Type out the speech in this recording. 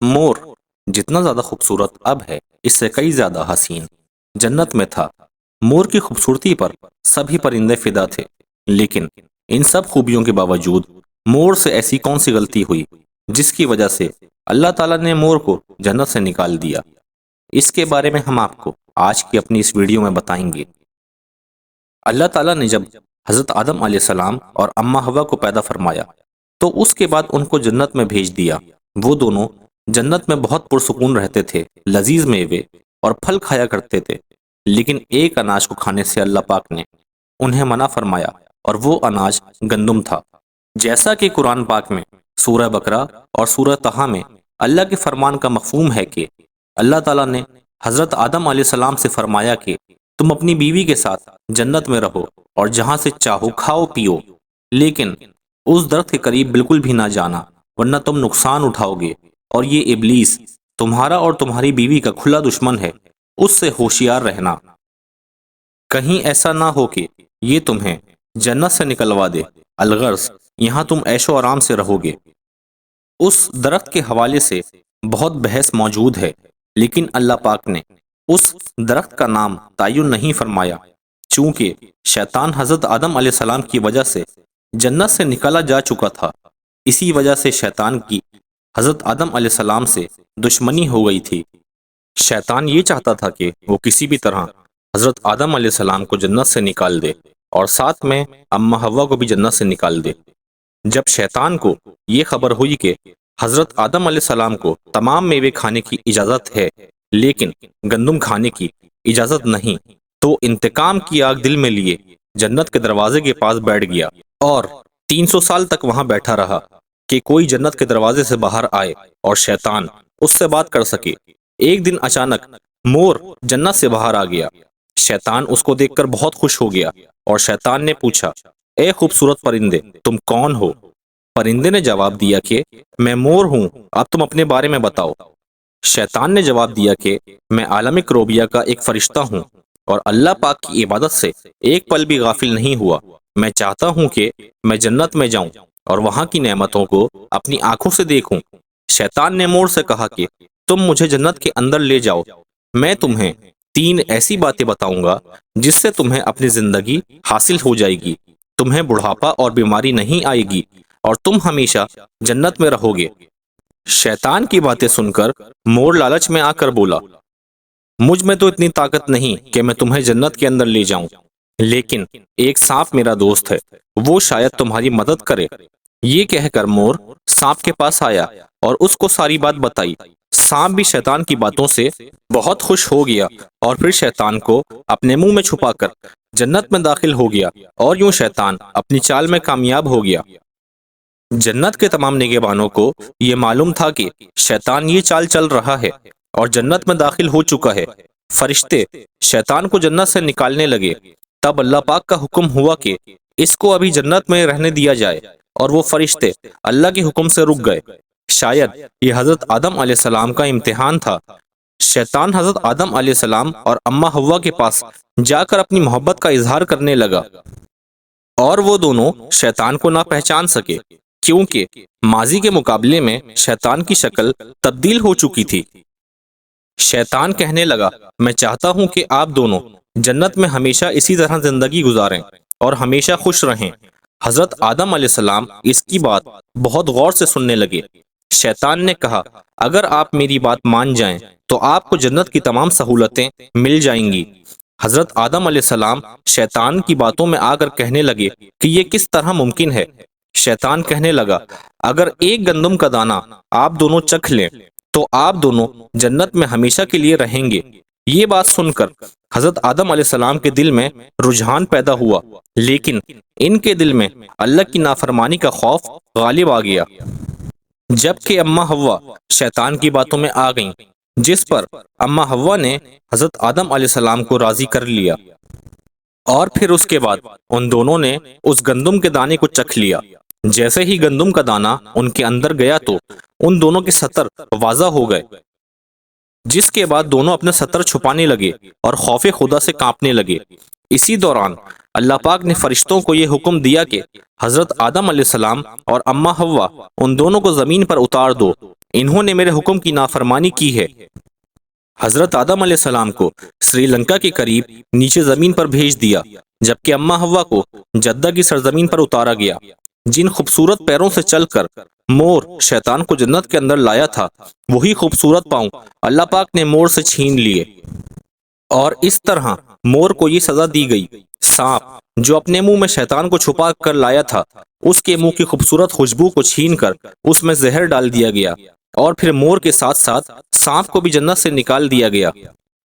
مور جتنا زیادہ خوبصورت اب ہے اس سے کئی زیادہ حسین جنت میں تھا۔ مور کی خوبصورتی پر سبھی پرندے فدا تھے، لیکن ان سب خوبیوں کے باوجود مور سے ایسی کون سی غلطی ہوئی جس کی وجہ سے اللہ تعالیٰ نے مور کو جنت سے نکال دیا؟ اس کے بارے میں ہم آپ کو آج کی اپنی اس ویڈیو میں بتائیں گے۔ اللہ تعالیٰ نے جب حضرت آدم علیہ السلام اور اماں حوا کو پیدا فرمایا تو اس کے بعد ان کو جنت میں بھیج دیا۔ وہ دونوں جنت میں بہت پرسکون رہتے تھے، لذیذ میوے اور پھل کھایا کرتے تھے، لیکن ایک اناج کو کھانے سے اللہ پاک نے انہیں منع فرمایا، اور وہ اناج گندم تھا۔ جیسا کہ قرآن پاک میں سورہ بقرہ اور سورہ طٰہٰ میں اللہ کے فرمان کا مفہوم ہے کہ اللہ تعالیٰ نے حضرت آدم علیہ السلام سے فرمایا کہ تم اپنی بیوی کے ساتھ جنت میں رہو اور جہاں سے چاہو کھاؤ پیو، لیکن اس درخت کے قریب بالکل بھی نہ جانا ورنہ تم نقصان اٹھاؤ گے، اور یہ ابلیس تمہارا اور تمہاری بیوی کا کھلا دشمن ہے، اس سے ہوشیار رہنا، کہیں ایسا نہ ہو کہ یہ تمہیں جنت سے نکلوا دے، الغرض یہاں تم عیش و آرام سے رہو گے۔ اس درخت کے حوالے سے بہت بحث موجود ہے، لیکن اللہ پاک نے اس درخت کا نام تعین نہیں فرمایا، چونکہ شیطان حضرت آدم علیہ السلام کی وجہ سے جنت سے نکالا جا چکا تھا۔ اسی وجہ سے شیطان کی حضرت آدم علیہ السلام سے دشمنی ہو گئی تھی۔ شیطان یہ چاہتا تھا کہ وہ کسی بھی طرح حضرت آدم علیہ السلام کو جنت سے نکال دے اور ساتھ میں اماں حوا کو بھی جنت سے نکال دے۔ جب شیطان کو یہ خبر ہوئی کہ حضرت آدم علیہ السلام کو تمام میوے کھانے کی اجازت ہے لیکن گندم کھانے کی اجازت نہیں، تو انتقام کی آگ دل میں لیے جنت کے دروازے کے پاس بیٹھ گیا اور 300 سال تک وہاں بیٹھا رہا کہ کوئی جنت کے دروازے سے باہر آئے اور شیطان اس سے بات کر سکے۔ ایک دن اچانک مور جنت سے باہر آ گیا۔ شیطان اس کو دیکھ کر بہت خوش ہو گیا اور شیطان نے پوچھا، اے خوبصورت پرندے، تم کون ہو؟ پرندے نے جواب دیا کہ میں مور ہوں، اب تم اپنے بارے میں بتاؤ۔ شیطان نے جواب دیا کہ میں عالم کروبیہ کا ایک فرشتہ ہوں اور اللہ پاک کی عبادت سے ایک پل بھی غافل نہیں ہوا۔ میں چاہتا ہوں کہ میں جنت میں جاؤں اور وہاں کی نعمتوں کو اپنی آنکھوں سے دیکھوں۔ شیطان نے مور سے کہا کہ تم مجھے جنت کے اندر لے جاؤ، میں تمہیں 3 ایسی باتیں بتاؤں گا جس سے تمہیں اپنی زندگی حاصل ہو جائے گی، تمہیں بڑھاپا اور بیماری نہیں آئے گی اور تم ہمیشہ جنت میں رہو گے۔ شیطان کی باتیں سن کر مور لالچ میں آ کر بولا، مجھ میں تو اتنی طاقت نہیں کہ میں تمہیں جنت کے اندر لے جاؤں، لیکن ایک سانپ میرا دوست ہے، وہ شاید تمہاری مدد کرے۔ یہ کہہ کر مور سانپ کے پاس آیا اور اس کو ساری بات بتائی۔ سانپ بھی شیطان کی باتوں سے بہت خوش ہو گیا اور پھر شیطان کو اپنے منہ میں چھپا کر جنت میں داخل ہو گیا، اور یوں شیطان اپنی چال میں کامیاب ہو گیا۔ جنت کے تمام نگہبانوں کو یہ معلوم تھا کہ شیطان یہ چال چل رہا ہے اور جنت میں داخل ہو چکا ہے۔ فرشتے شیطان کو جنت سے نکالنے لگے، تب اللہ پاک کا حکم ہوا کہ اس کو ابھی جنت میں رہنے دیا جائے، اور وہ فرشتے اللہ کے حکم سے رک گئے۔ شاید یہ حضرت آدم علیہ السلام کا امتحان تھا۔ شیطان حضرت آدم علیہ السلام اور اماں حوا کے پاس جا کر اپنی محبت کا اظہار کرنے لگا، اور وہ دونوں شیطان کو نہ پہچان سکے کیونکہ ماضی کے مقابلے میں شیطان کی شکل تبدیل ہو چکی تھی۔ شیطان کہنے لگا، میں چاہتا ہوں کہ آپ دونوں جنت میں ہمیشہ اسی طرح زندگی گزاریں اور ہمیشہ خوش رہیں۔ حضرت آدم علیہ السلام اس کی بات بہت غور سے سننے لگے۔ شیطان نے کہا، اگر آپ میری بات مان جائیں تو آپ کو جنت کی تمام سہولتیں مل جائیں گی۔ حضرت آدم علیہ السلام شیطان کی باتوں میں آ کر کہنے لگے کہ یہ کس طرح ممکن ہے؟ شیطان کہنے لگا، اگر ایک گندم کا دانہ آپ دونوں چکھ لیں تو آپ دونوں جنت میں ہمیشہ کے لیے رہیں گے۔ یہ بات سن کر حضرت آدم علیہ السلام کے دل میں رجحان پیدا ہوا، لیکن ان کے دل میں اللہ کی نافرمانی کا خوف غالب آ گیا۔ جبکہ اماں حوا شیطان کی باتوں میں آ گئیں، جس پر اماں حوا نے حضرت آدم علیہ السلام کو راضی کر لیا، اور پھر اس کے بعد ان دونوں نے اس گندم کے دانے کو چکھ لیا۔ جیسے ہی گندم کا دانہ ان کے اندر گیا تو ان دونوں کے سطر واضح ہو گئے، جس کے بعد دونوں اپنے سطر چھپانے لگے اور خوف خدا سے کانپنے لگے۔ اسی دوران اللہ پاک نے فرشتوں کو یہ حکم دیا کہ حضرت آدم علیہ السلام اور اماں حوا ان دونوں کو زمین پر اتار دو۔ انہوں نے میرے حکم کی نافرمانی کی ہے۔ حضرت آدم علیہ السلام کو سری لنکا کے قریب نیچے زمین پر بھیج دیا، جبکہ اماں حوا کو جدہ کی سرزمین پر اتارا گیا۔ جن خوبصورت پیروں سے چل کر مور شیطان کو جنت کے اندر لایا تھا، وہی خوبصورت پاؤں اللہ پاک نے مور سے چھین لیے، اور اس طرح مور کو یہ سزا دی گئی۔ سانپ جو اپنے منہ میں شیطان کو چھپا کر لایا تھا، اس کے منہ کی خوبصورت خوشبو کو چھین کر اس میں زہر ڈال دیا گیا، اور پھر مور کے ساتھ ساتھ سانپ کو بھی جنت سے نکال دیا گیا۔